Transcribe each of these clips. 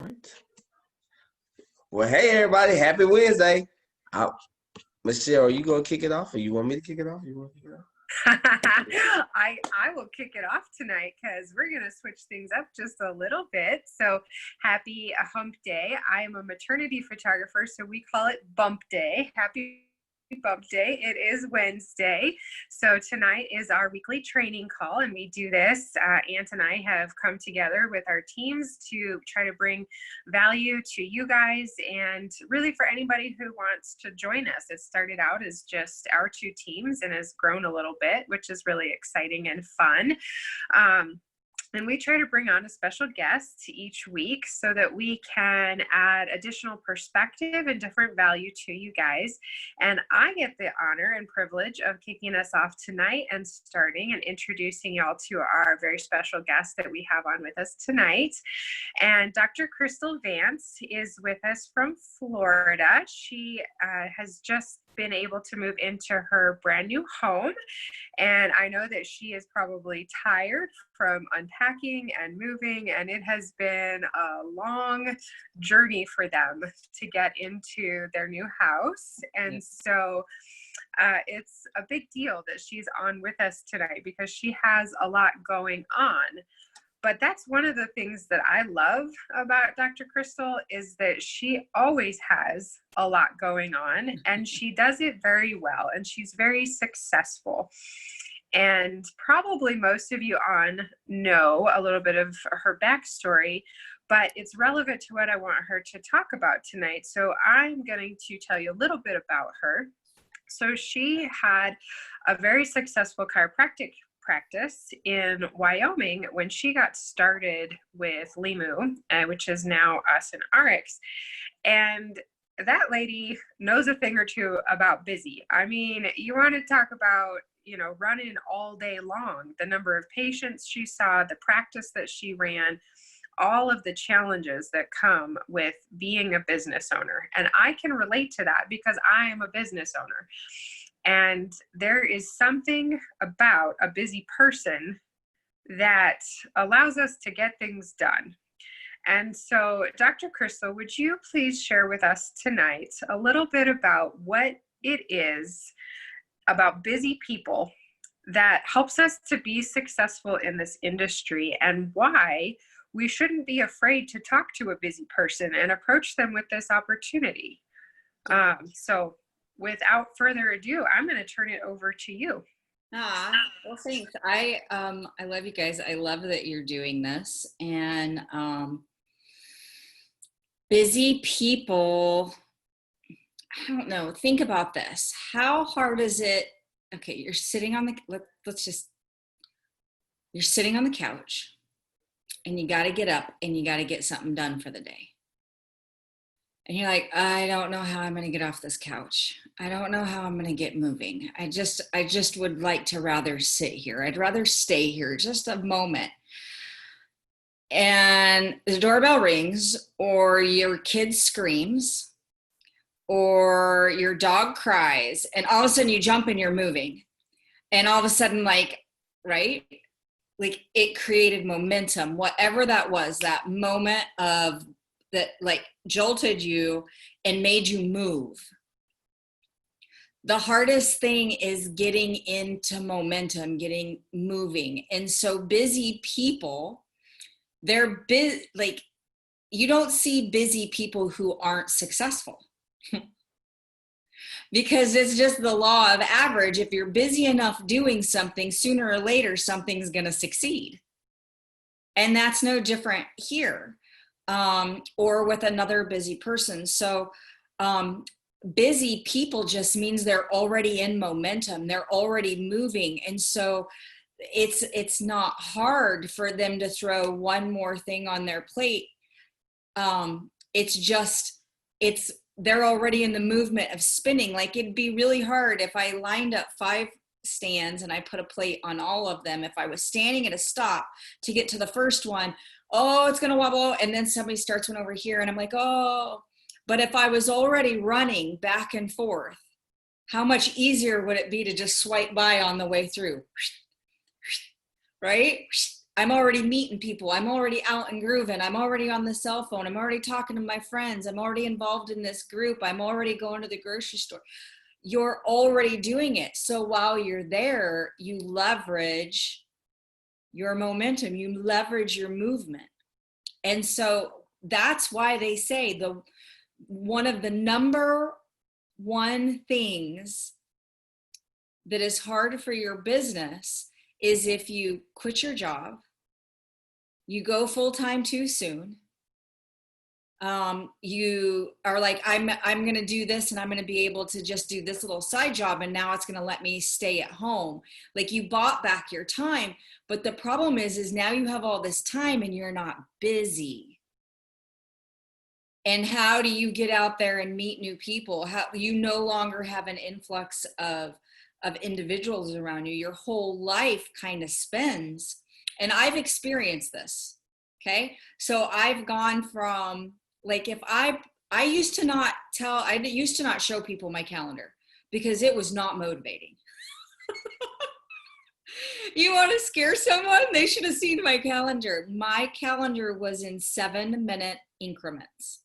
Right. Well, hey everybody, happy Wednesday. Michelle, are you gonna kick it off, or you want me to kick it off? You want to kick it off? I will kick it off tonight because we're going to switch things up just a little bit. So happy hump day. I am a maternity photographer, so we call it bump day. Happy bump day. It is Wednesday. So tonight is our weekly training call, and we do this. Ant and I have come together with our teams to try to bring value to you guys and really for anybody who wants to join us. It started out as just our two teams and has grown a little bit, which is really exciting and fun. And we try to bring on a special guest each week so that we can add additional perspective and different value to you guys. And I get the honor and privilege of kicking us off tonight and starting and introducing y'all to our very special guest that we have on with us tonight. And Dr. Kristal Vance is with us from Florida. She has just been able to move into her brand new home. And I know that she is probably tired from unpacking and moving, and it has been a long journey for them to get into their new house. And so it's a big deal that she's on with us tonight because she has a lot going on. But that's one of the things that I love about Dr. Kristal is that she always has a lot going on and she does it very well and she's very successful. And probably most of you know a little bit of her backstory, but it's relevant to what I want her to talk about tonight. So I'm going to tell you a little bit about her. So she had a very successful chiropractic practice in Wyoming when she got started with Limu, which is now us and ARIIX. And that lady knows a thing or two about busy. I mean, you want to talk about, running all day long, the number of patients she saw, the practice that she ran, all of the challenges that come with being a business owner. And I can relate to that because I am a business owner. And there is something about a busy person that allows us to get things done. And so, Dr. Kristal, would you please share with us tonight a little bit about what it is about busy people that helps us to be successful in this industry and why we shouldn't be afraid to talk to a busy person and approach them with this opportunity. So without further ado, I'm going to turn it over to you. Well, thanks. I love you guys. I love that you're doing this. And busy people, I don't know, think about this. How hard is it? Okay, you're sitting on the, you're sitting on the couch and you got to get up and you got to get something done for the day. And you're like, I don't know how I'm going to get off this couch. I don't know how I'm going to get moving. I just would like to rather sit here. I'd rather stay here just a moment. And the doorbell rings, or your kid screams, or your dog cries, and all of a sudden you jump and you're moving. And all of a sudden, right? Like it created momentum, whatever that was, that moment of that jolted you and made you move. The hardest thing is getting into momentum, getting moving. And so busy people, they're busy, you don't see busy people who aren't successful. Because it's just the law of average. If you're busy enough doing something, sooner or later, something's going to succeed. And that's no different here. Or with another busy person. So busy people just means they're already in momentum. They're already moving. And so it's not hard for them to throw one more thing on their plate. They're already in the movement of spinning. Like it'd be really hard if I lined up 5 stands and I put a plate on all of them. If I was standing at a stop to get to the first one, oh, it's going to wobble. And then somebody starts one over here and I'm like, oh, but if I was already running back and forth, how much easier would it be to just swipe by on the way through? Right? I'm already meeting people. I'm already out and grooving. I'm already on the cell phone. I'm already talking to my friends. I'm already involved in this group. I'm already going to the grocery store. You're already doing it. So while you're there, you leverage your momentum, you leverage your movement. And so that's why they say one of the number one things that is hard for your business is if you quit your job, you go full-time too soon, you are like, I'm going to do this and I'm going to be able to just do this little side job. And now it's going to let me stay at home. Like you bought back your time. But the problem is now you have all this time and you're not busy. And how do you get out there and meet new people? How you no longer have an influx of individuals around you. Your whole life kind of spins. And I've experienced this. Okay. So I've gone from like, if I used to not show people my calendar because it was not motivating. You want to scare someone? They should have seen my calendar. My calendar was in 7-minute increments.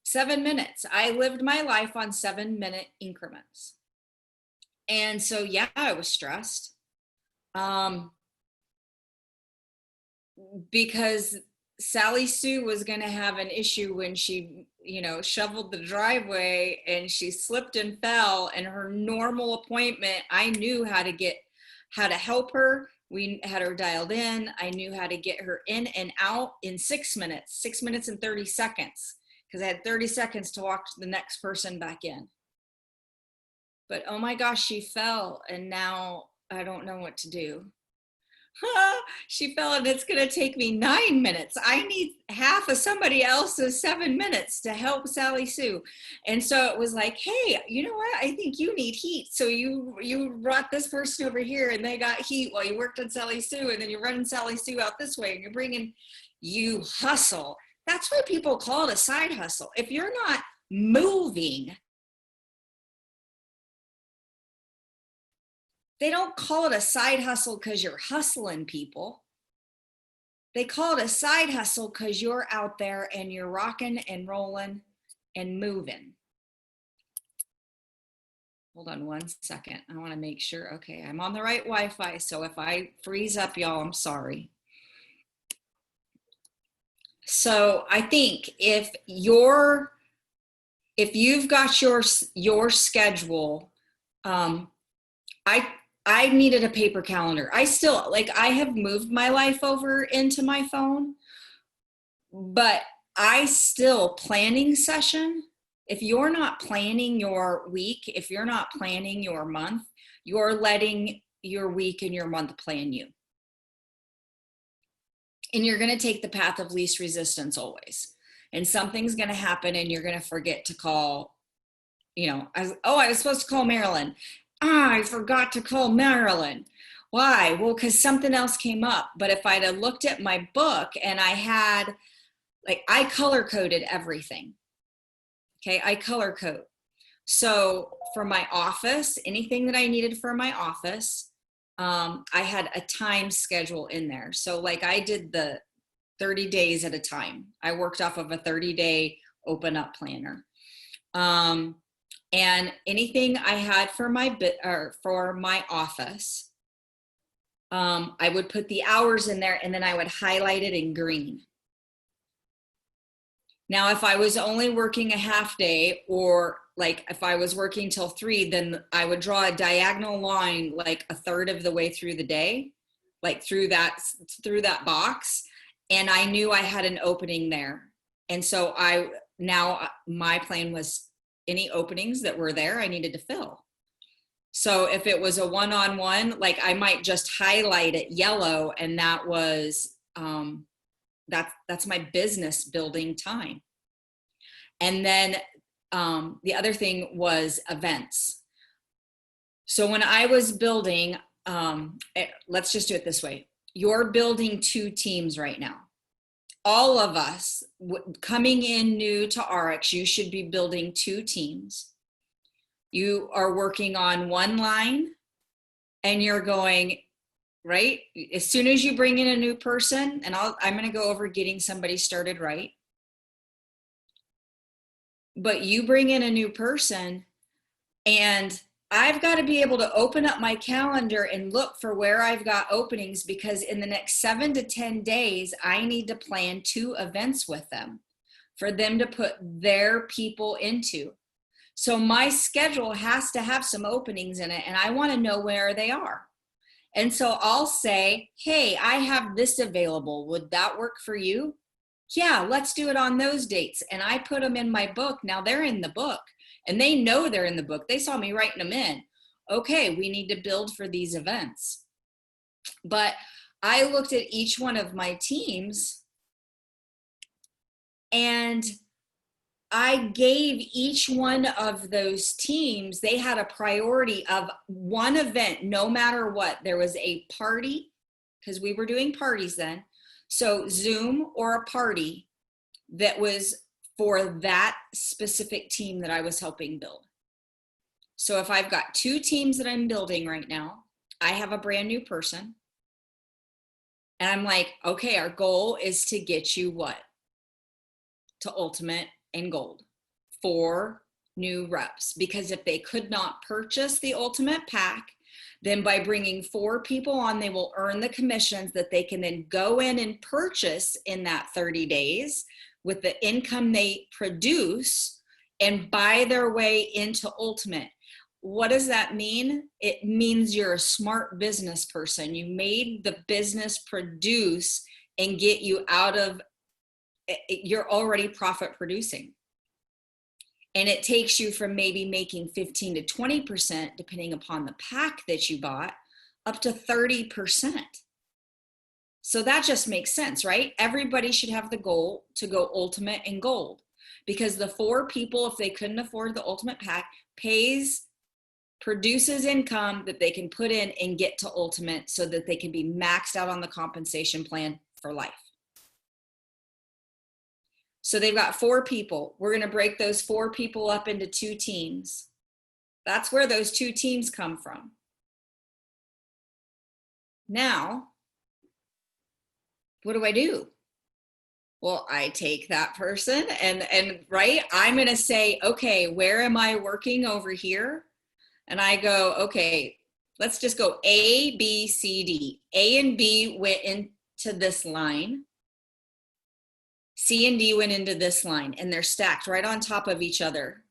7 minutes. I lived my life on 7-minute increments. And so, yeah, I was stressed. Because Sally Sue was going to have an issue when she, shoveled the driveway and she slipped and fell, and her normal appointment, I knew how to help her. We had her dialed in. I knew how to get her in and out in 6 minutes, 6 minutes and 30 seconds, because I had 30 seconds to walk the next person back in. But oh my gosh, she fell, and now I don't know what to do. She fell, and it's going to take me 9 minutes. I need half of somebody else's 7 minutes to help Sally Sue. And so it was like, hey, you know what? I think you need heat. So you brought this person over here and they got heat while you worked on Sally Sue. And then you're running Sally Sue out this way and you hustle. That's why people call it a side hustle. If you're not moving, they don't call it a side hustle because you're hustling people. They call it a side hustle because you're out there and you're rocking and rolling and moving. Hold on 1 second. I want to make sure. Okay, I'm on the right Wi-Fi. So if I freeze up, y'all, I'm sorry. So I think if you've got your schedule, I needed a paper calendar. I have moved my life over into my phone, but planning session. If you're not planning your week, if you're not planning your month, you're letting your week and your month plan you. And you're going to take the path of least resistance always. And something's going to happen and you're going to forget to call, I was supposed to call Marilyn. I forgot to call Marilyn. Why? Well, because something else came up. But if I'd have looked at my book and I color coded everything. Okay, I color code. So for my office, anything that I needed for my office, I had a time schedule in there. So I did the 30 days at a time. I worked off of a 30-day open up planner. And anything I had for my office, I would put the hours in there and then I would highlight it in green. Now, if I was only working a half day, or if I was working till 3, then I would draw a diagonal line a third of the way through the day, through that box. And I knew I had an opening there. And so my plan was any openings that were there, I needed to fill. So if it was a one-on-one, I might just highlight it yellow, and that was, that's my business building time. And then the other thing was events. So when I was building, let's just do it this way. You're building 2 teams right now. All of us coming in new to ARIIX, you should be building 2 teams. You are working on one line and you're going, right? As soon as you bring in a new person, and I'm going to go over getting somebody started right. But you bring in a new person, and I've got to be able to open up my calendar and look for where I've got openings, because in the next 7 to 10 days, I need to plan 2 events with them for them to put their people into. So my schedule has to have some openings in it, and I want to know where they are. And so I'll say, hey, I have this available. Would that work for you? Yeah, let's do it on those dates. And I put them in my book. Now they're in the book, and they know they're in the book. They saw me writing them in. Okay, we need to build for these events. But I looked at each one of my teams, and I gave each one of those teams, they had a priority of one event, no matter what. There was a party, because we were doing parties then. So Zoom or a party that was for that specific team that I was helping build. So if I've got 2 teams that I'm building right now, I have a brand new person. And I'm like, okay, our goal is to get you what? To ultimate and gold, 4 new reps. Because if they could not purchase the ultimate pack, then by bringing 4 people on, they will earn the commissions that they can then go in and purchase in that 30 days with the income they produce and buy their way into ultimate. What does that mean? It means you're a smart business person. You made the business produce and get you out of, you're already profit producing. And it takes you from maybe making 15 to 20%, depending upon the pack that you bought, up to 30%. So that just makes sense, right? Everybody should have the goal to go ultimate and gold, because the 4 people, if they couldn't afford the ultimate pack, produces income that they can put in and get to ultimate so that they can be maxed out on the compensation plan for life. So they've got 4 people. We're going to break those 4 people up into 2 teams. That's where those 2 teams come from. Now, what do I do? Well, I take that person and right, I'm going to say, okay, where am I working over here? And I go, okay, let's just go A, B, C, D. A and B went into this line. C and D went into this line, and they're stacked right on top of each other.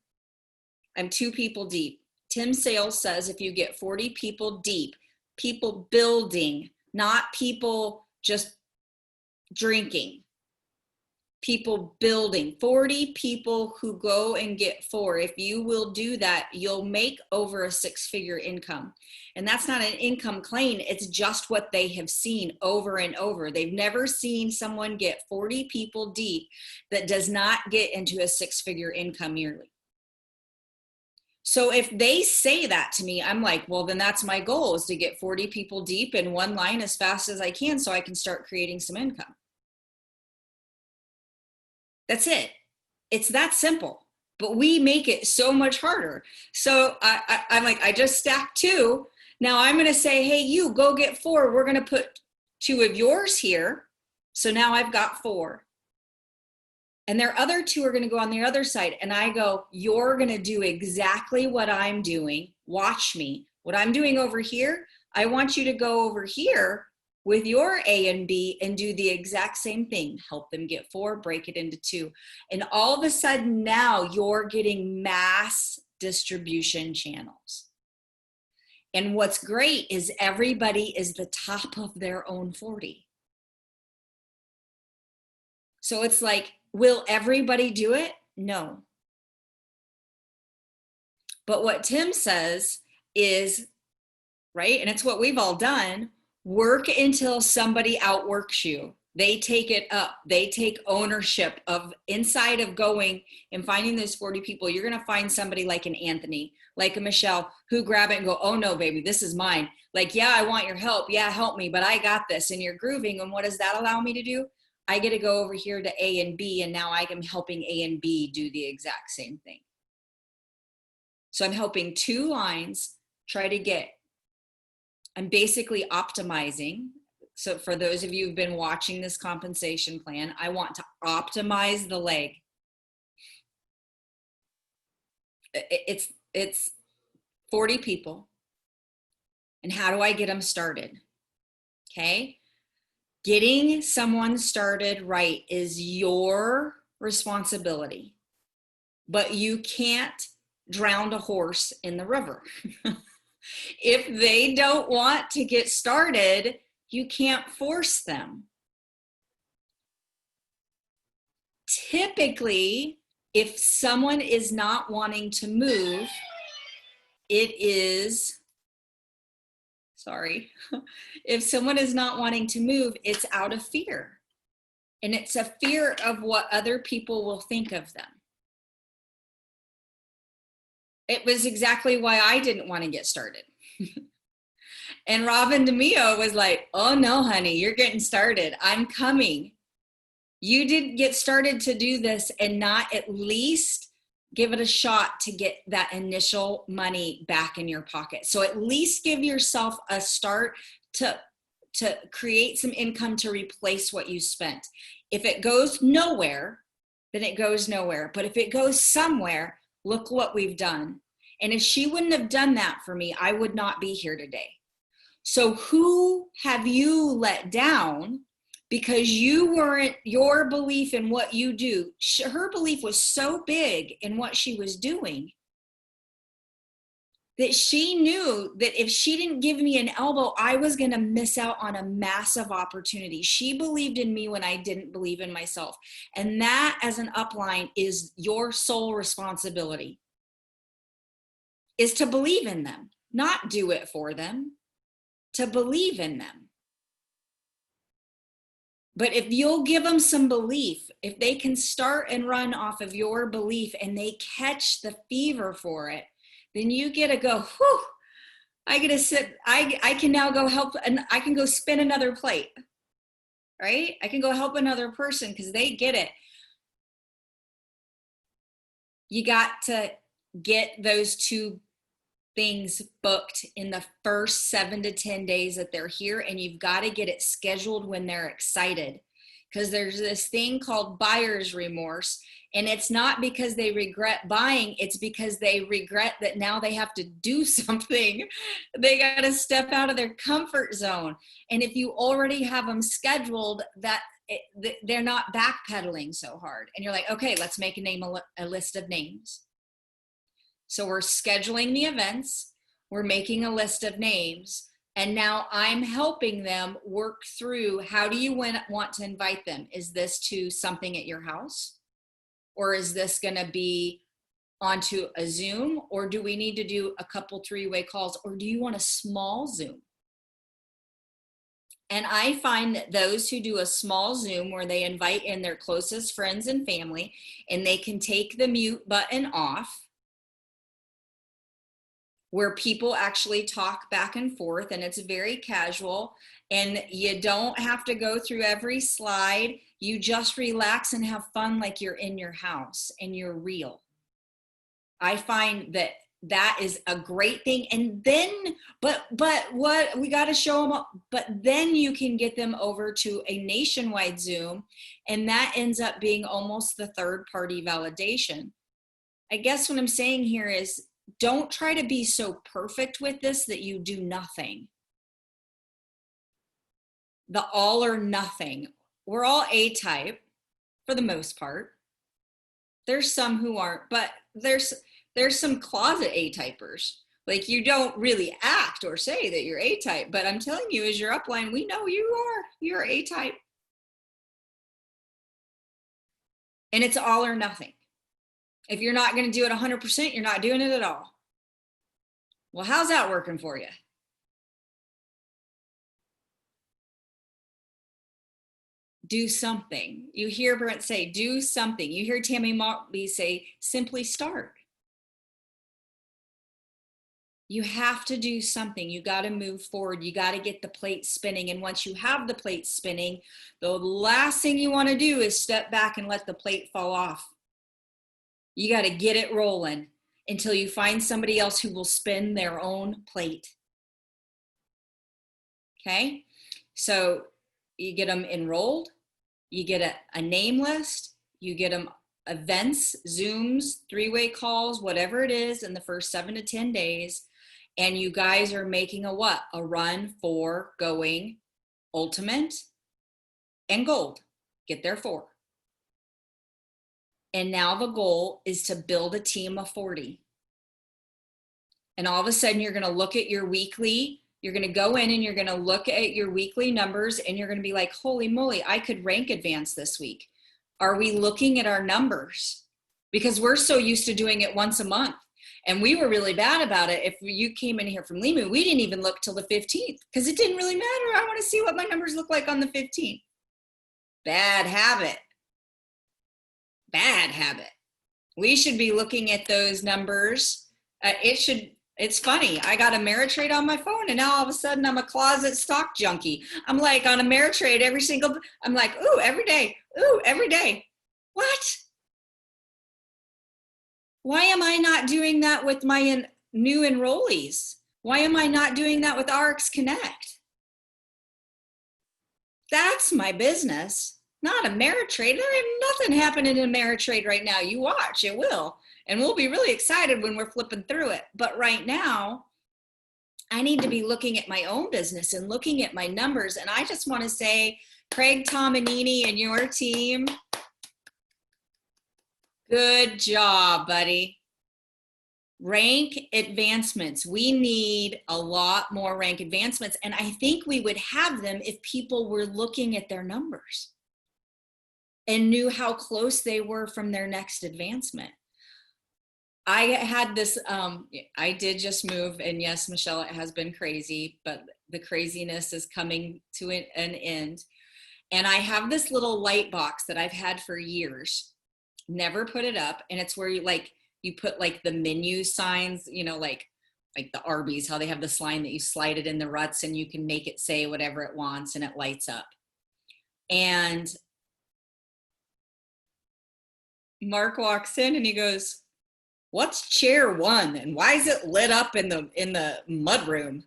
I'm 2 people deep. Tim Sales says if you get 40 people deep, people building, not people just drinking, people building, 40 people who go and get 4. If you will do that, you'll make over a 6-figure income. And that's not an income claim. It's just what they have seen over and over. They've never seen someone get 40 people deep that does not get into a 6-figure income yearly. So if they say that to me, I'm like, well, then that's my goal, is to get 40 people deep in one line as fast as I can so I can start creating some income. That's it. It's that simple, but we make it so much harder. So I'm like, I just stacked 2. Now I'm going to say, hey, you go get 4. We're going to put 2 of yours here. So now I've got 4. And their other 2 are going to go on the other side. And I go, you're going to do exactly what I'm doing. Watch me. What I'm doing over here, I want you to go over here with your A and B and do the exact same thing. Help them get 4, break it into 2. And all of a sudden now you're getting mass distribution channels. And what's great is everybody is the top of their own 40. So it's like, will everybody do it? No. But what Tim says is, right, and it's what we've all done, work until somebody outworks you. They take it up. They take ownership of inside of going and finding those 40 people. You're going to find somebody like an Anthony, like a Michelle, who grab it and go, oh no, baby, this is mine. Like, yeah, I want your help. Yeah, help me, but I got this. And you're grooving. And what does that allow me to do? I get to go over here to A and B, and now I am helping A and B do the exact same thing. So I'm helping 2 lines try to get I'm basically optimizing. So for those of you who've been watching this compensation plan, I want to optimize the leg. It's 40 people. And how do I get them started? Okay. Getting someone started right is your responsibility, but you can't drown a horse in the river. If they don't want to get started, you can't force them. Typically, if someone is not wanting to move, if someone is not wanting to move, it's out of fear. And it's a fear of what other people will think of them. It was exactly why I didn't want to get started. And Robin DeMio was like, oh no, honey, you're getting started. I'm coming. You didn't get started to do this and not at least give it a shot to get that initial money back in your pocket. So at least give yourself a start to create some income to replace what you spent. If it goes nowhere, then it goes nowhere. But if it goes somewhere, look what we've done. And if she wouldn't have done that for me, I would not be here today. So who have you let down because you weren't, your belief in what you do, her belief was so big in what she was doing that she knew that if she didn't give me an elbow, I was going to miss out on a massive opportunity. She believed in me when I didn't believe in myself. And that, as an upline, is your sole responsibility, is to believe in them, not do it for them, to believe in them. But if you'll give them some belief, if they can start and run off of your belief and they catch the fever for it, then you get to go, whew, I get to sit, I can now go help, and I can go spin another plate, right? I can go help another person because they get it. You got to get those two things booked in the first 7 to 10 days that they're here, and you've got to get it scheduled when they're excited, because there's this thing called buyer's remorse, and it's not because they regret buying, it's because they regret that now they have to do something. They got to step out of their comfort zone. And if you already have them scheduled, they're not backpedaling so hard, and you're like, okay, let's make a list of names. So we're scheduling the events, we're making a list of names, and now I'm helping them work through, how do you want to invite them? Is this to something at your house? Or is this going to be onto a Zoom? Or do we need to do a couple 3-way calls? Or do you want a small Zoom? And I find that those who do a small Zoom where they invite in their closest friends and family, and they can take the mute button off, where people actually talk back and forth, and it's very casual, and you don't have to go through every slide. You just relax and have fun like you're in your house and you're real. I find that that is a great thing. And then, but what we got to show them, but then you can get them over to a nationwide Zoom, and that ends up being almost the third party validation. I guess what I'm saying here is, don't try to be so perfect with this that you do nothing. The all or nothing. We're all A-type for the most part. There's some who aren't, but there's some closet A-typers. Like, you don't really act or say that you're A-type, but I'm telling you, as your upline, we know you're A-type. And it's all or nothing. If you're not going to do it 100%, you're not doing it at all. Well, how's that working for you? Do something. You hear Brent say, do something. You hear Tammy Motley say, simply start. You have to do something. You got to move forward. You got to get the plate spinning. And once you have the plate spinning, the last thing you want to do is step back and let the plate fall off. You got to get it rolling until you find somebody else who will spin their own plate. Okay. So you get them enrolled, you get a name list, you get them events, Zooms, 3-way calls, whatever it is in the first 7 to 10 days. And you guys are making a what? A run for going ultimate and gold. Get there 4. And now the goal is to build a team of 40. And all of a sudden you're going to look at your weekly, you're going to go in and you're going to look at your weekly numbers and you're going to be like, holy moly, I could rank advanced this week. Are we looking at our numbers? Because we're so used to doing it once a month. And we were really bad about it. If you came in here from Limu, we didn't even look till the 15th because it didn't really matter. I want to see what my numbers look like on the 15th. Bad habit. Bad habit. We should be looking at those numbers. It's funny. I got Ameritrade on my phone and now all of a sudden I'm a closet stock junkie. I'm like on Ameritrade I'm like, ooh, every day. Ooh, every day. What? Why am I not doing that with my new enrollees? Why am I not doing that with ARIIX Connect? That's my business, not Ameritrade. There ain't nothing happening in Ameritrade right now. You watch, it will. And we'll be really excited when we're flipping through it. But right now, I need to be looking at my own business and looking at my numbers. And I just want to say, Craig Tomanini and your team, good job, buddy. Rank advancements. We need a lot more rank advancements. And I think we would have them if people were looking at their numbers and knew how close they were from their next advancement. I had this, I did just move, and yes, Michelle, it has been crazy, but the craziness is coming to an end. And I have this little light box that I've had for years, never put it up. And it's where you put like the menu signs, you know, like the Arby's, how they have this line that you slide it in the ruts and you can make it say whatever it wants and it lights up. And Mark walks in and he goes, "What's chair 1 and why is it lit up in the mud room?"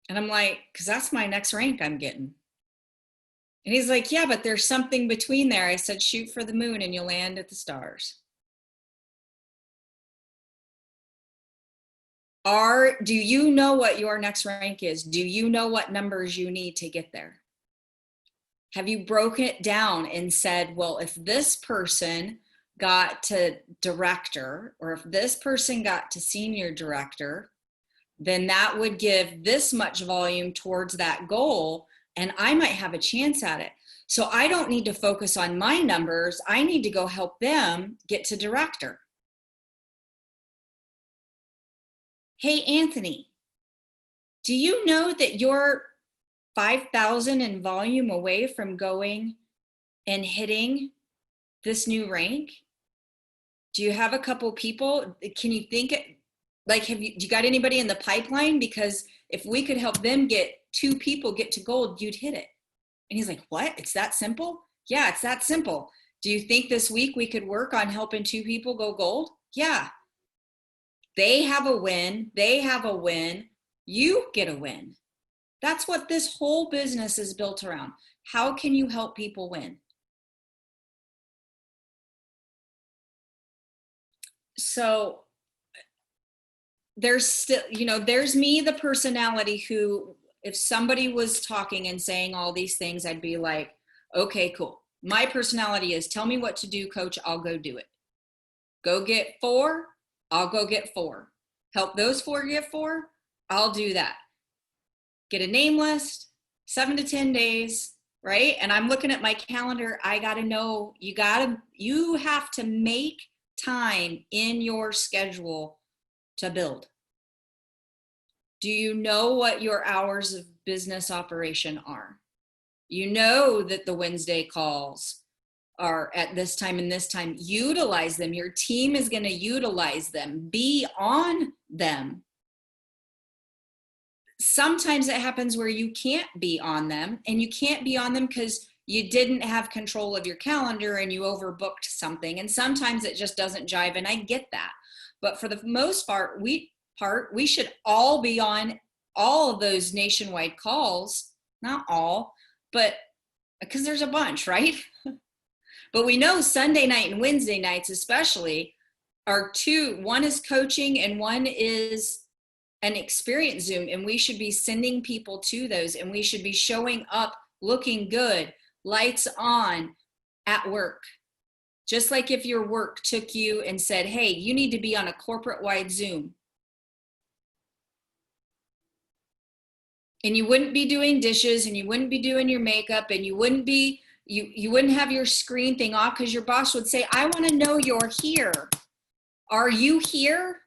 And I'm like, "Because that's my next rank I'm getting." And he's like, "Yeah, but there's something between there." I said, "Shoot for the moon and you'll land at the stars." Do you know what your next rank is? Do you know what numbers you need to get there? Have you broken it down and said, well, if this person got to director, or if this person got to senior director, then that would give this much volume towards that goal, and I might have a chance at it. So I don't need to focus on my numbers. I need to go help them get to director. Hey, Anthony, do you know that you're 5,000 in volume away from going and hitting this new rank? Do you have a couple people? Can you think, like, do you got anybody in the pipeline? Because if we could help them get 2 people get to gold, you'd hit it. And he's like, what? It's that simple? Yeah, it's that simple. Do you think this week we could work on helping 2 people go gold? Yeah. They have a win. They have a win. You get a win. That's what this whole business is built around. How can you help people win? So there's still, there's me, the personality who, if somebody was talking and saying all these things, I'd be like, okay, cool. My personality is, tell me what to do, coach. I'll go do it. Go get 4. I'll go get 4. Help those 4 get 4. I'll do that. Get a name list, 7 to 10 days, right? And I'm looking at my calendar. I got to know, you have to make time in your schedule to build. Do you know what your hours of business operation are? You know that the Wednesday calls are at this time and this time. Utilize them. Your team is going to utilize them. Be on them. Sometimes it happens where you can't be on them, and you can't be on them because you didn't have control of your calendar and you overbooked something. And sometimes it just doesn't jive, and I get that. But for the most part, we should all be on all of those nationwide calls, not all, but because there's a bunch, right? But we know Sunday night and Wednesday nights especially are two. One is coaching and one is an experience Zoom, and we should be sending people to those, and we should be showing up looking good, lights on at work. Just like if your work took you and said, hey, you need to be on a corporate-wide Zoom. And you wouldn't be doing dishes, and you wouldn't be doing your makeup, and you wouldn't be, you wouldn't have your screen thing off, because your boss would say, I want to know you're here. Are you here?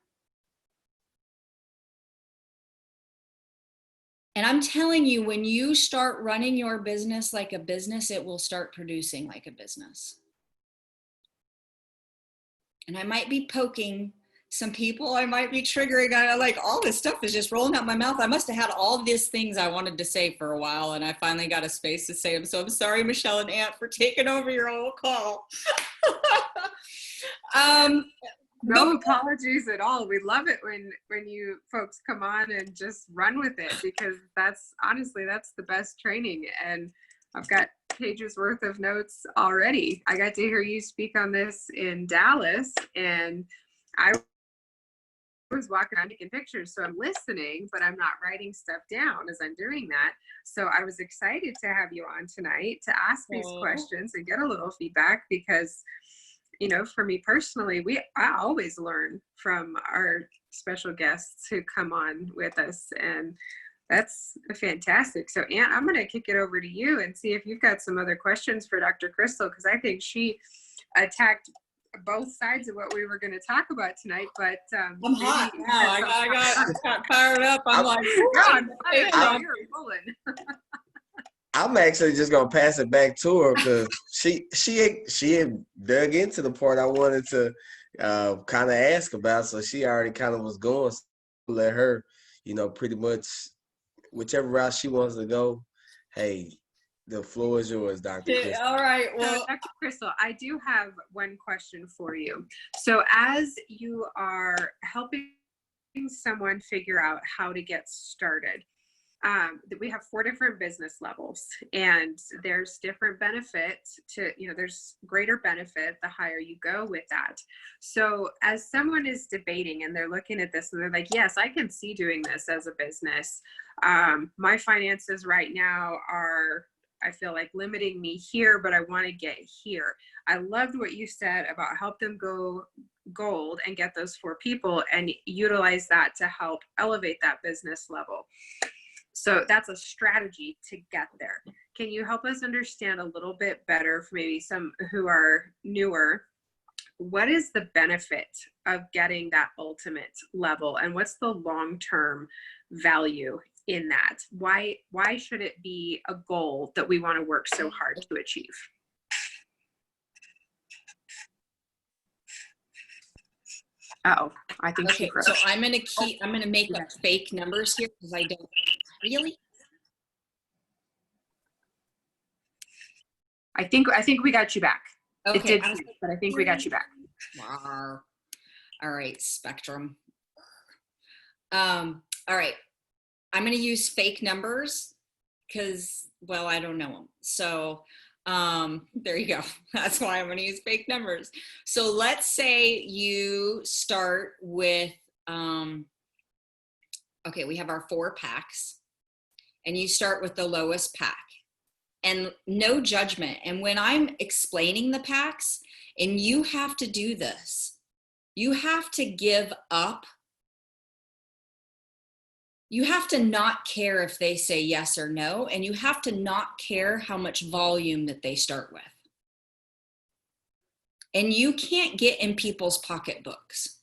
And I'm telling you, when you start running your business like a business, it will start producing like a business. And I might be poking some people, I might be triggering, like all this stuff is just rolling out my mouth. I must have had all these things I wanted to say for a while, and I finally got a space to say them. So I'm sorry, Michelle and Ant, for taking over your whole call. No apologies at all. We love it when you folks come on and just run with it, because that's honestly, that's the best training. And I've got pages worth of notes already. I got to hear you speak on this in Dallas, and I was walking around taking pictures. So I'm listening, but I'm not writing stuff down as I'm doing that. So I was excited to have you on tonight to ask these questions and get a little feedback, because you know, for me personally, I always learn from our special guests who come on with us, and that's fantastic. So Ant, I'm going to kick it over to you and see if you've got some other questions for Dr. Kristal, because I think she attacked both sides of what we were going to talk about tonight. But I'm hot now. I got fired up. I'm like, you're rolling. I'm actually just gonna pass it back to her, because she had dug into the part I wanted to kind of ask about, so she already kind of was going. So let her, you know, pretty much whichever route she wants to go. Hey, the floor is yours, Dr. Kristal. All right. Well, Dr. Kristal, I do have one question for you. So as you are helping someone figure out how to get started, we have 4 different business levels, and there's different benefits to, you know, there's greater benefit the higher you go with that. So as someone is debating and they're looking at this and they're like, yes, I can see doing this as a business. My finances right now are, I feel like, limiting me here, but I want to get here. I loved what you said about help them go gold and get those 4 people and utilize that to help elevate that business level. So that's a strategy to get there. Can you help us understand a little bit better, for maybe some who are newer, what is the benefit of getting that ultimate level, and what's the long-term value in that? Why should it be a goal that we want to work so hard to achieve? Uh-oh, I think she froze. So I'm gonna make up fake numbers here, because I don't really. I think we got you back. Okay, it did, but I think we got you back. All right, Spectrum. All right, I'm gonna use fake numbers because, well, I don't know them. So there you go. That's why I'm going to use fake numbers. So let's say you start with, okay, we have our 4 packs, and you start with the lowest pack, and no judgment. And when I'm explaining the packs, and you have to do this, you have to give up. You have to not care if they say yes or no, and you have to not care how much volume that they start with. And you can't get in people's pocketbooks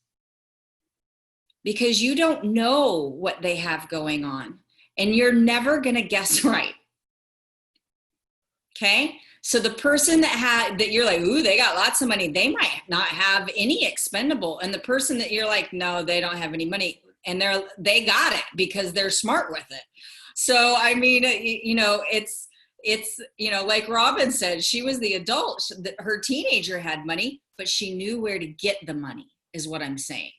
because you don't know what they have going on, and you're never going to guess right. Okay? So the person that you're like, ooh, they got lots of money, they might not have any expendable. And the person that you're like, no, they don't have any money, and they got it because they're smart with it. So, I mean, you know, it's, you know, like Robin said, she was the adult, her teenager had money, but she knew where to get the money, is what I'm saying.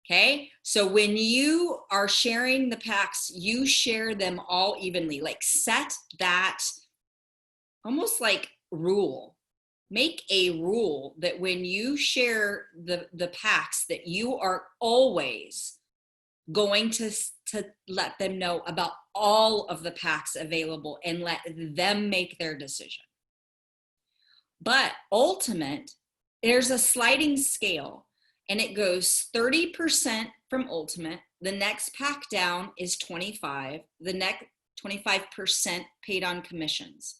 Okay, so when you are sharing the packs, you share them all evenly. Like set that almost like rule. Make a rule that when you share the packs, that you are always going to let them know about all of the packs available and let them make their decision. But ultimate, there's a sliding scale. And it goes 30% from ultimate. The next pack down is 25. The next 25% paid on commissions.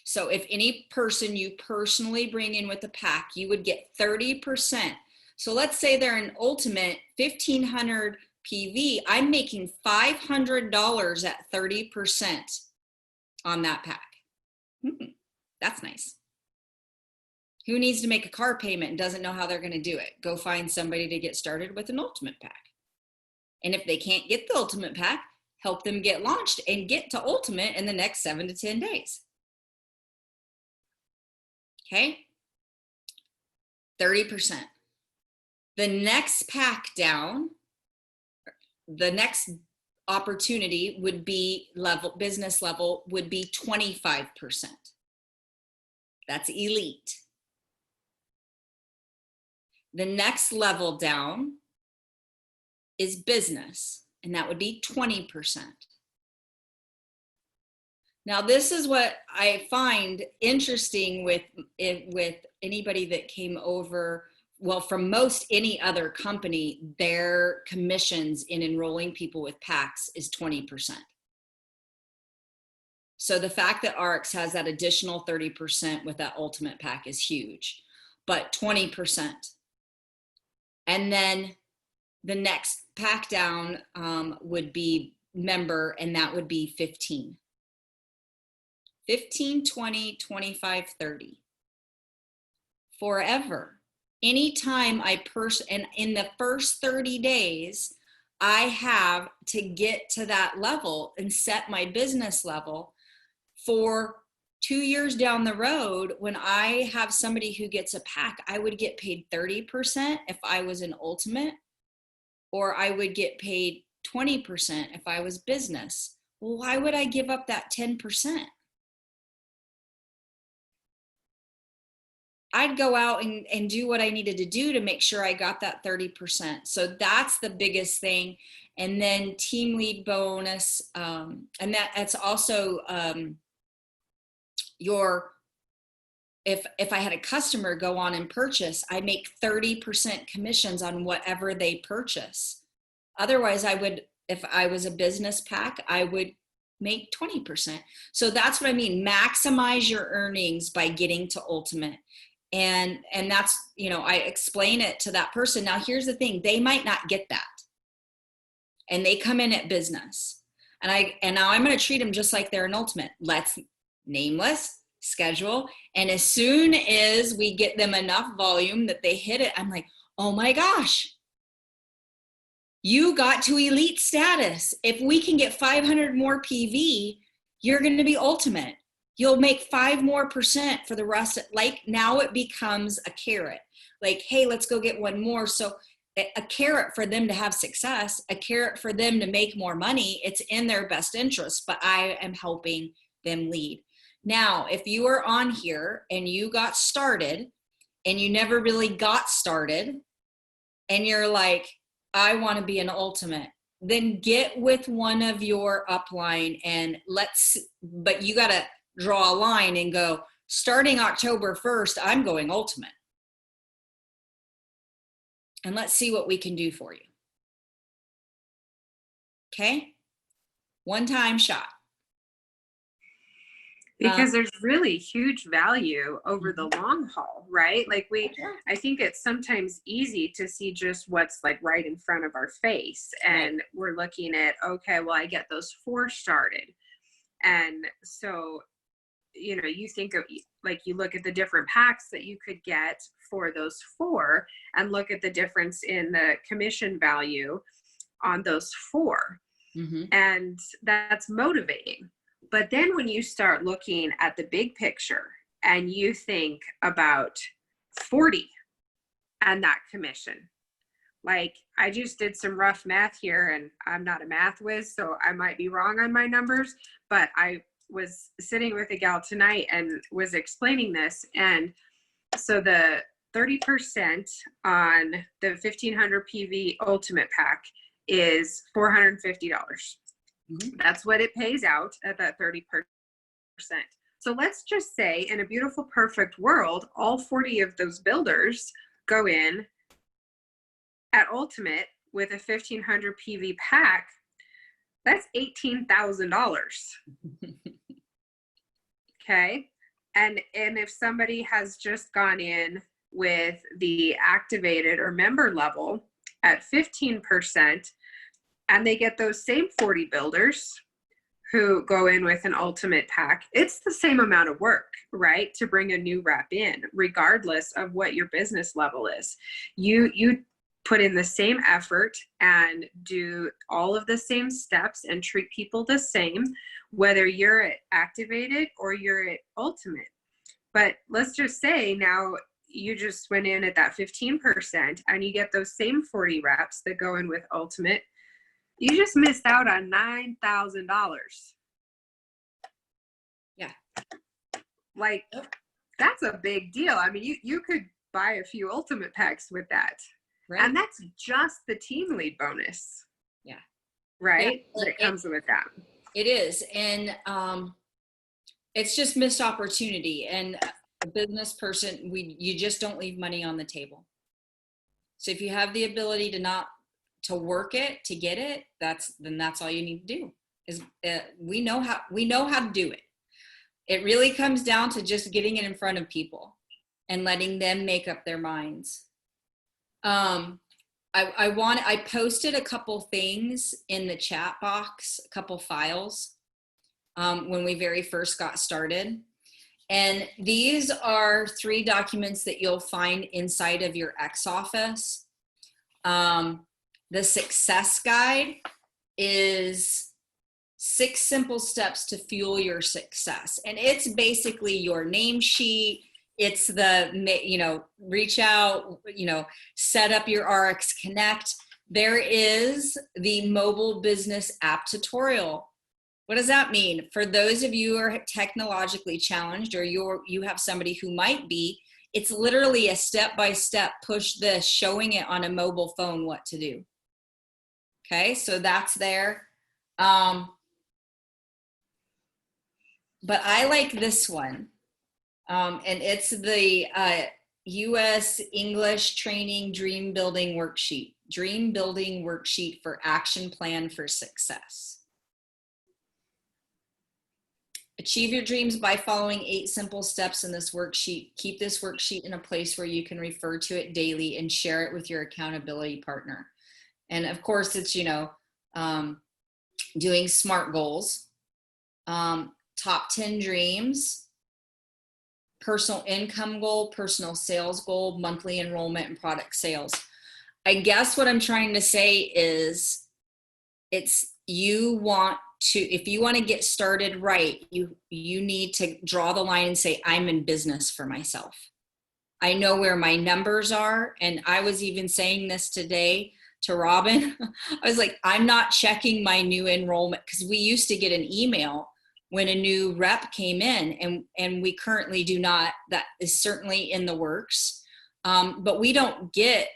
So if any person you personally bring in with a pack, you would get 30%. So let's say they're an ultimate 1,500 PV. I'm making $500 at 30% on that pack. That's nice. Who needs to make a car payment and doesn't know how they're going to do it? Go find somebody to get started with an ultimate pack. And if they can't get the ultimate pack, help them get launched and get to ultimate in the next 7 to 10 days. Okay? 30%. The next pack down, the next opportunity would be business level would be 25%. That's elite. The next level down is business, and that would be 20%. Now, this is what I find interesting with anybody that came over, well, from most any other company, their commissions in enrolling people with packs is 20%. So the fact that ARIIX has that additional 30% with that ultimate pack is huge, but 20%. And then the next pack down would be member, and that would be 15. 15, 20, 25, 30. Forever. Anytime and in the first 30 days, I have to get to that level and set my business level for 2 years down the road. When I have somebody who gets a pack, I would get paid 30% if I was an ultimate, or I would get paid 20% if I was business. Well, why would I give up that 10%? I'd go out and do what I needed to do to make sure I got that 30%. So that's the biggest thing. And then team lead bonus, and that's also if I had a customer go on and purchase, I make 30% commissions on whatever they purchase. Otherwise, if I was a business pack, I would make 20%. So that's what I mean. Maximize your earnings by getting to ultimate. And that's, I explain it to that person. Now, here's the thing. They might not get that. And they come in at business. And now I'm going to treat them just like they're an ultimate. Let's nameless, schedule. And as soon as we get them enough volume that they hit it, I'm like, oh my gosh, you got to elite status. If we can get 500 more PV, you're going to be ultimate. You'll make 5% more for the rest. Like now it becomes a carrot. Like, hey, let's go get one more. So a carrot for them to have success, a carrot for them to make more money. It's in their best interest, but I am helping them lead. Now, if you are on here and you got started and you never really got started and you're like, I want to be an ultimate, then get with one of your upline and but you got to draw a line and go, starting October 1st, I'm going ultimate. And let's see what we can do for you. Okay? One-time shot. Because there's really huge value over the long haul, right? Like I think it's sometimes easy to see just what's like right in front of our face. And we're looking at, okay, well, I get those 4 started. And so, you think of, like, you look at the different packs that you could get for those 4 and look at the difference in the commission value on those 4. Mm-hmm. And that's motivating. But then when you start looking at the big picture and you think about 40 and that commission, Like, I just did some rough math here, and I'm not a math whiz, so I might be wrong on my numbers, but I was sitting with a gal tonight and was explaining this. And so the 30% on the 1500 PV Ultimate Pack is $450. That's what it pays out at that 30%. So let's just say, in a beautiful, perfect world, all 40 of those builders go in at Ultimate with a 1500 PV pack. That's $18,000. Okay. And if somebody has just gone in with the activated or member level at 15%, and they get those same 40 builders who go in with an Ultimate pack, it's the same amount of work, right? To bring a new rep in, regardless of what your business level is. You put in the same effort and do all of the same steps and treat people the same, whether you're at activated or you're at Ultimate. But let's just say now you just went in at that 15% and you get those same 40 reps that go in with Ultimate. You just missed out on $9,000. Yeah. Like, that's a big deal. I mean, you could buy a few Ultimate packs with that. Right. And that's just the team lead bonus. Yeah. Right? Yeah, that comes with that. It is. And it's just missed opportunity. And a business person, you just don't leave money on the table. So if you have the ability to work it, to get it, then that's all you need to do. Is we know how to do it. It really comes down to just getting it in front of people and letting them make up their minds. I posted a couple things in the chat box, a couple files, when we very first got started. And these are 3 documents that you'll find inside of your X office. The success guide is 6 simple steps to fuel your success. And it's basically your name sheet. It's the, reach out, set up your RX Connect. There is the mobile business app tutorial. What does that mean? For those of you who are technologically challenged, or you have somebody who might be, it's literally a step-by-step push this, showing it on a mobile phone what to do. Okay, so that's there. But I like this one. And it's the US English Training Dream Building Worksheet. Dream Building Worksheet for Action Plan for Success. Achieve your dreams by following 8 simple steps in this worksheet. Keep this worksheet in a place where you can refer to it daily and share it with your accountability partner. And of course, it's, doing SMART goals, top 10 dreams, personal income goal, personal sales goal, monthly enrollment, and product sales. I guess what I'm trying to say is if you want to get started right, you need to draw the line and say, I'm in business for myself. I know where my numbers are. And I was even saying this today to Robin. I was like, I'm not checking my new enrollment, because we used to get an email when a new rep came in, and we currently do not. That is certainly in the works. But we don't get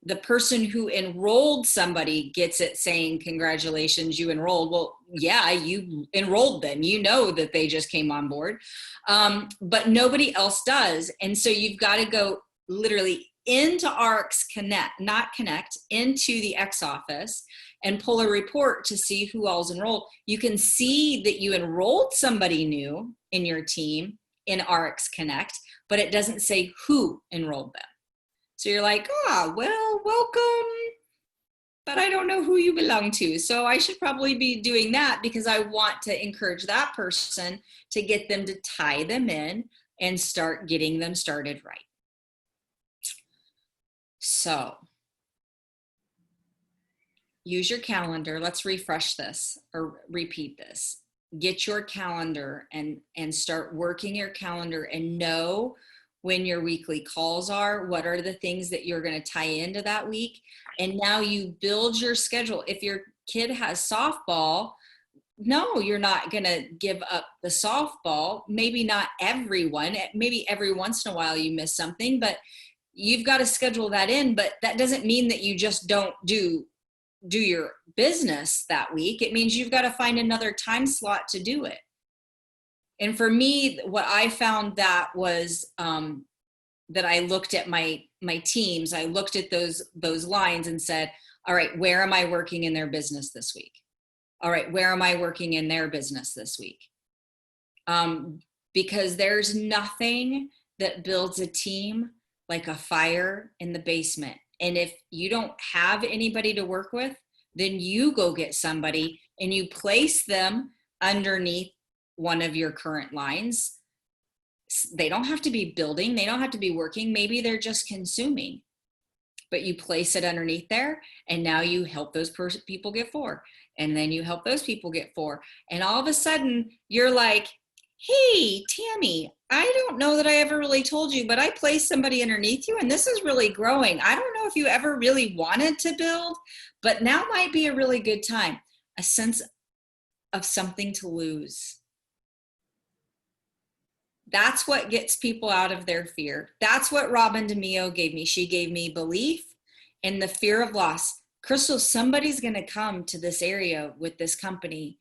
the person who enrolled somebody gets it saying, congratulations, you enrolled. Well, yeah, you enrolled them. You know that they just came on board. But nobody else does. And so you've got to go literally into ARIIX Connect, into the X office and pull a report to see who all's enrolled. You can see that you enrolled somebody new in your team in ARIIX Connect, but it doesn't say who enrolled them. So you're like, well, welcome, but I don't know who you belong to. So I should probably be doing that, because I want to encourage that person to get them to tie them in and start getting them started right. So use your calendar. Let's refresh this or repeat this. Get your calendar and start working your calendar, and know when your weekly calls are, what are the things that you're going to tie into that week. And now you build your schedule. If your kid has softball, no, you're not going to give up the softball. Maybe not everyone, maybe every once in a while you miss something, but you've got to schedule that in. But that doesn't mean that you just don't do your business that week. It means you've got to find another time slot to do it. And for me, what I found that was that I looked at my teams, I looked at those lines and said, all right, where am I working in their business this week? All right, where am I working in their business this week? Because there's nothing that builds a team like a fire in the basement. And if you don't have anybody to work with, then you go get somebody and you place them underneath one of your current lines. They don't have to be building, they don't have to be working, maybe they're just consuming, but you place it underneath there, and now you help those people get 4, and then you help those people get 4, and all of a sudden you're like, hey Tammy, I don't know that I ever really told you, but I placed somebody underneath you and this is really growing. I don't know if you ever really wanted to build, but now might be a really good time. A sense of something to lose. That's what gets people out of their fear. That's what Robin DeMeo gave me. She gave me belief and the fear of loss. Kristal, somebody's going to come to this area with this company.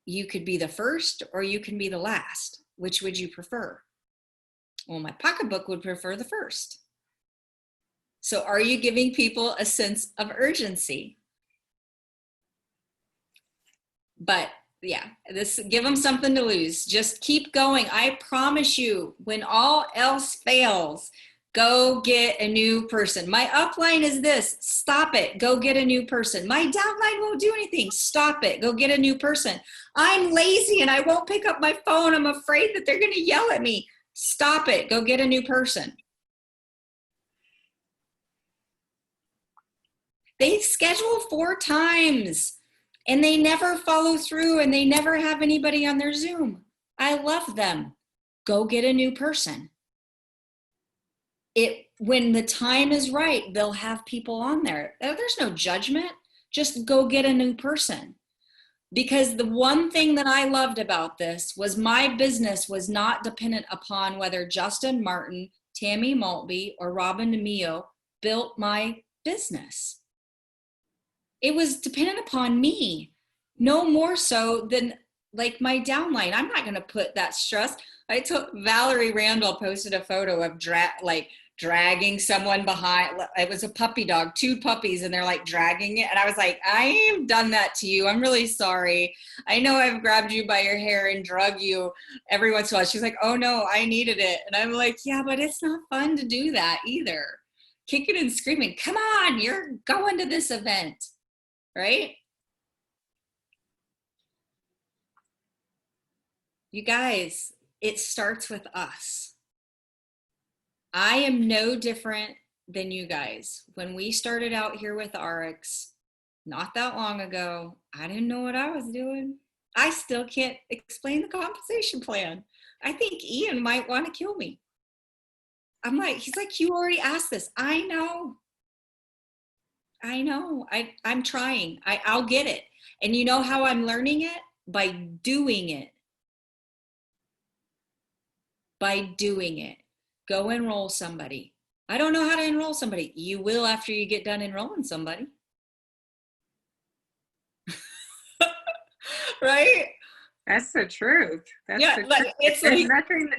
You could be the first or you can be the last. Which would you prefer? Well, my pocketbook would prefer the first. So are you giving people a sense of urgency? But yeah, give them something to lose. Just keep going. I promise you, when all else fails, go get a new person. My upline is this. Stop it. Go get a new person. My downline won't do anything. Stop it. Go get a new person. I'm lazy and I won't pick up my phone. I'm afraid that they're going to yell at me. Stop it. Go get a new person. They schedule 4 times and they never follow through and they never have anybody on their Zoom. I love them. Go get a new person. When the time is right, they'll have people on there. There's no judgment. Just go get a new person. Because the one thing that I loved about this was my business was not dependent upon whether Justin Martin, Tammy Maltby, or Robin DeMeo built my business. It was dependent upon me, no more so than like my downline. I'm not going to put that stress. I took Valerie Randall posted a photo of dragging someone behind. It was a puppy dog, 2 puppies, and they're like dragging it. And I was like, I've done that to you. I'm really sorry. I know I've grabbed you by your hair and drug you every once in a while. She's like, oh no, I needed it. And I'm like, yeah, but it's not fun to do that either. Kicking and screaming, come on, you're going to this event, right? You guys, it starts with us. I am no different than you guys. When we started out here with ARIIX, not that long ago, I didn't know what I was doing. I still can't explain the compensation plan. I think Ian might want to kill me. He's like, you already asked this. I know. I'm trying. I'll get it. And you know how I'm learning it? By doing it. By doing it. Go enroll somebody. I don't know how to enroll somebody. You will after you get done enrolling somebody. Right? That's the truth. That's yeah, the truth. Like, it's There's like, nothing,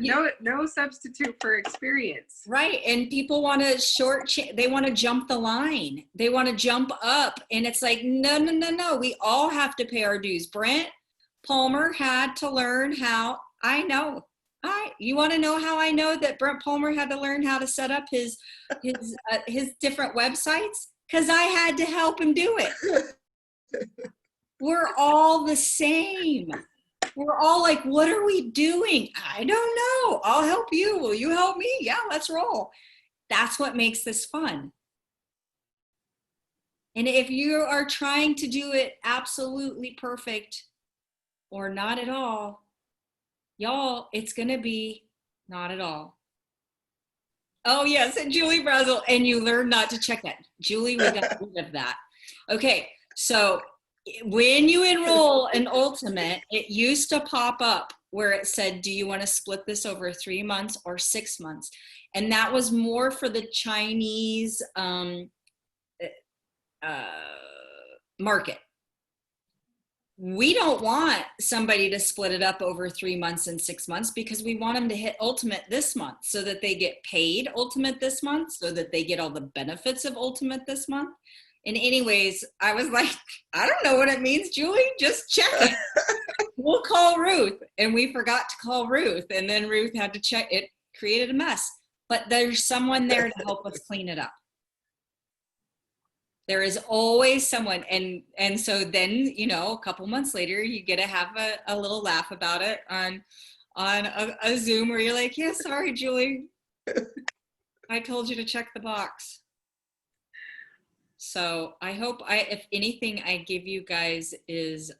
no substitute for experience. Right. And people want to they want to jump the line. They want to jump up. And it's like, no. We all have to pay our dues. Brent Palmer had to learn how. I know. You want to know how I know that Brent Palmer had to learn how to set up his different websites? Because I had to help him do it. We're all the same. We're all like, what are we doing? I don't know. I'll help you. Will you help me? Yeah, let's roll. That's what makes this fun. And if you are trying to do it absolutely perfect or not at all, y'all, it's going to be not at all. Oh yes, and Julie Brazel, and you learn not to check that. Julie, we got rid of that. Okay, so when you enroll in Ultimate, it used to pop up where it said, do you want to split this over 3 months or 6 months? And that was more for the Chinese market. We don't want somebody to split it up over 3 months and 6 months because we want them to hit Ultimate this month so that they get paid Ultimate this month, so that they get all the benefits of Ultimate this month. And anyways, I was like, I don't know what it means, Julie, just check it. We'll call Ruth. And we forgot to call Ruth. And then Ruth had to check it, created a mess. But there's someone there to help us clean it up. There is always someone. And so then, you know, a couple months later, you get to have a little laugh about it on a Zoom where you're like, yeah, sorry, Julie. I told you to check the box. So I hope if anything I give you guys is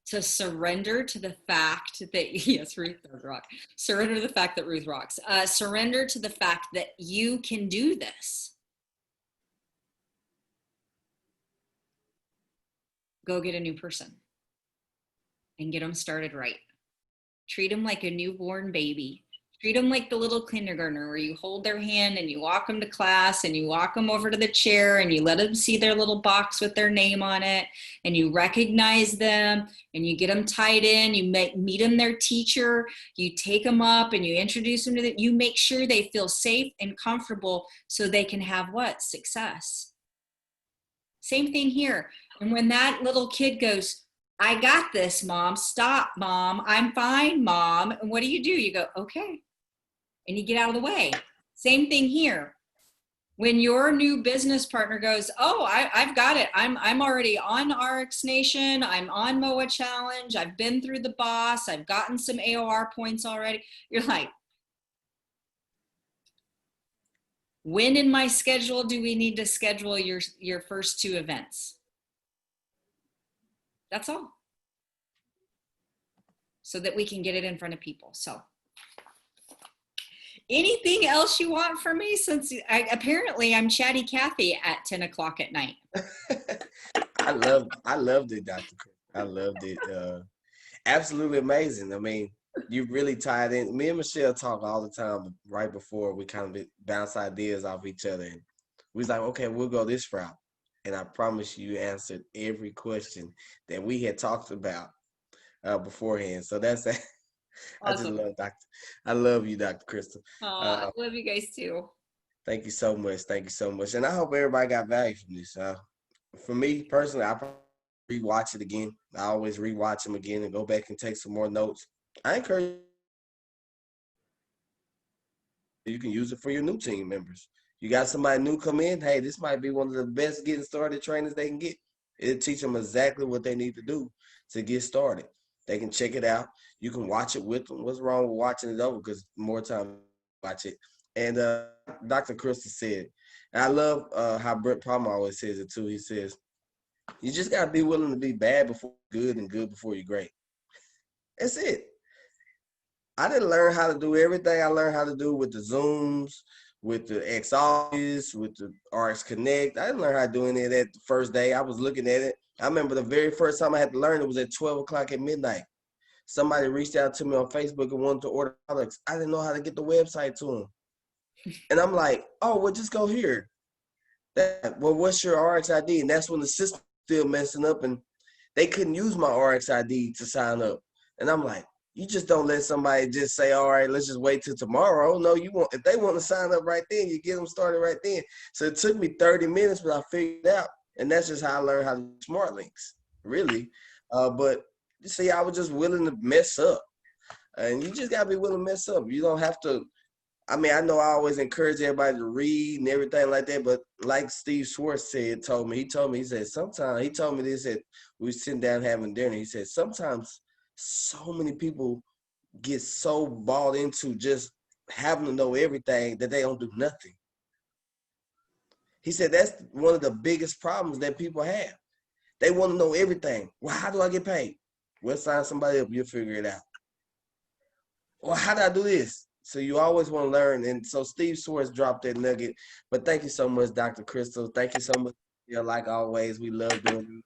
to surrender to the fact that, yes, Ruth does rock. Surrender to the fact that Ruth rocks. Surrender to the fact that you can do this. Go get a new person and get them started right. Treat them like a newborn baby. Treat them like the little kindergartner where you hold their hand and you walk them to class and you walk them over to the chair and you let them see their little box with their name on it and you recognize them and you get them tied in, you meet them their teacher, you take them up and you introduce them to them, you make sure they feel safe and comfortable so they can have what? Success. Same thing here. And when that little kid goes, I got this, Mom. Stop, Mom. I'm fine, Mom. And what do? You go, okay. And you get out of the way. Same thing here. When your new business partner goes, oh, I've got it. I'm already on ARIIX Nation. I'm on MOA Challenge. I've been through the boss. I've gotten some AOR points already. You're like, when in my schedule do we need to schedule your first 2 events? That's all. So that we can get it in front of people. So anything else you want from me? Since apparently I'm Chatty Cathy at 10 o'clock at night. I loved it, Dr. Chris. I loved it. Absolutely amazing. I mean, you really tied in. Me and Michelle talk all the time right before we kind of bounce ideas off each other. And we was like, okay, we'll go this route. And I promise you answered every question that we had talked about beforehand. So that's awesome. I just love you, Dr. Kristal. I love you guys too. Thank you so much. Thank you so much. And I hope everybody got value from this. For me personally, I probably rewatch it again. I always rewatch them again and go back and take some more notes. I encourage you can use it for your new team members. You got somebody new come in, hey, this might be one of the best getting started trainings they can get. It'll teach them exactly what they need to do to get started. They can check it out. You can watch it with them. What's wrong with watching it over? Because more time watch it. And Dr. Kristal said, and I love how Brett Palmer always says it too. He says, you just got to be willing to be bad before good and good before you're great. That's it. I didn't learn how to do everything I learned how to do with the Zooms, with the X Office, with the ARIIX Connect. I didn't learn how to do any of that the first day. I was looking at it. I remember the very first time I had to learn it was at 12 o'clock at midnight. Somebody reached out to me on Facebook and wanted to order products. I didn't know how to get the website to them. And I'm like, oh, well, just go here. Well, what's your ARIIX ID? And that's when the system still messing up and they couldn't use my ARIIX ID to sign up. And I'm like, you just don't let somebody just say, all right, let's just wait till tomorrow. No, if they want to sign up right then, you get them started right then. So it took me 30 minutes, but I figured it out. And that's just how I learned how to do smart links, really. But see, I was just willing to mess up. And you just got to be willing to mess up. You don't have to. I mean, I know I always encourage everybody to read and everything like that. But like Steve Schwartz he told me, he said, sometimes, he told me this at we were sitting down having dinner. He said, sometimes so many people get so bought into just having to know everything that they don't do nothing. He said that's one of the biggest problems that people have. They want to know everything. Well, how do I get paid? We'll sign somebody up. You'll figure it out. well, how do I do this? So you always want to learn. And so Steve Swartz dropped that nugget. But thank you so much, Dr. Kristal. Thank you so much. Like always, we love doing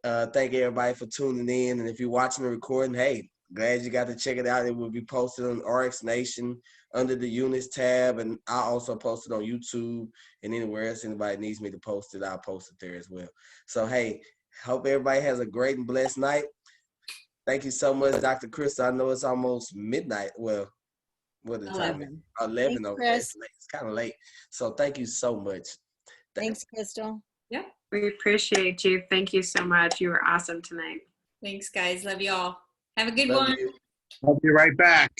it. Thank everybody for tuning in. And if you're watching the recording, hey, glad you got to check it out. It will be posted on RX Nation under the units tab. And I also post it on YouTube and anywhere else anybody needs me to post it, I'll post it there as well. So, hey, hope everybody has a great and blessed night. Thank you so much, Dr. Kristal. I know it's almost midnight. Well, what the time is 11 Thanks, over Chris. there. It's kind of late. So thank you so much. Thanks, Kristal. Yep. We appreciate you. Thank you so much. You were awesome tonight. Thanks, guys. Love you all. Have a good Love one. you. I'll be right back.